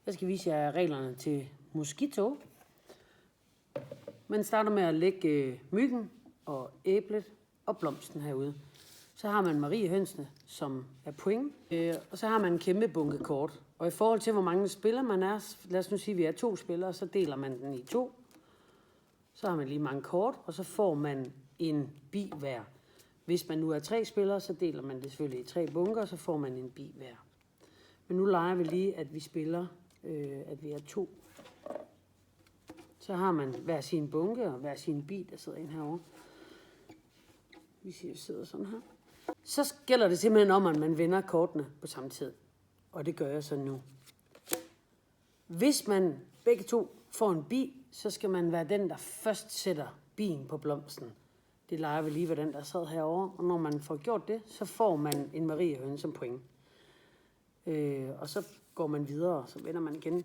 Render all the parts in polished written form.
Jeg skal vise jer reglerne til Mosquito. Man starter med at lægge myggen og æblet og blomsten herude. Så har man Mariehønsene, som er point. Og så har man en kæmpe bunke kort. Og i forhold til, hvor mange spillere man er, lad os nu sige, at vi er 2 spillere, så deler man den i 2. Så har man lige mange kort, og så får man en bi hver. Hvis man nu er 3 spillere, så deler man det selvfølgelig i 3 bunker, og så får man en bi hver. Men nu leger vi lige, at vi spiller, at vi er 2. Så har man hver sin bunke og hver sin bi, der sidder ind herovre. Vi siger, sidder sådan her. Så gælder det simpelthen om, at man vender kortene på samme tid. Og det gør jeg så nu. Hvis man begge to får en bi, så skal man være den, der først sætter bien på blomsten. Det leger vi lige ved den, der sad herovre. Og når man får gjort det, så får man en Mariehøne som point. Og så går man videre, og så vender man igen.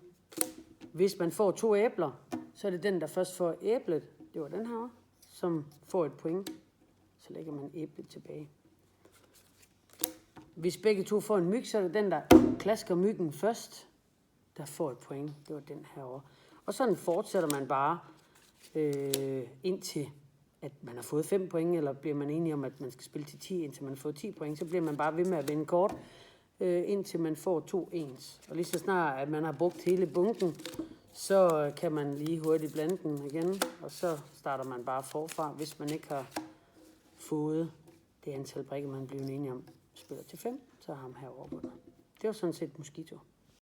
Hvis man får 2 æbler, så er det den, der først får æblet. Det var den her, som får et point. Så lægger man æblet tilbage. Hvis begge to får en myg, så er det den, der klasker myggen først, der får et point. Det var den herovre. Og sådan fortsætter man bare indtil at man har fået 5 point, eller bliver man enige om, at man skal spille til 10, indtil man får 10 point. Så bliver man bare ved med at vende kort, indtil man får 2 ens. Og lige så snart, at man har brugt hele bunken, så kan man lige hurtigt blande den igen, og så starter man bare forfra, hvis man ikke har fået det antal brikker, man bliver enige om. Spiller til 5, så har ham herovre på den. Det var sådan set Mosquito.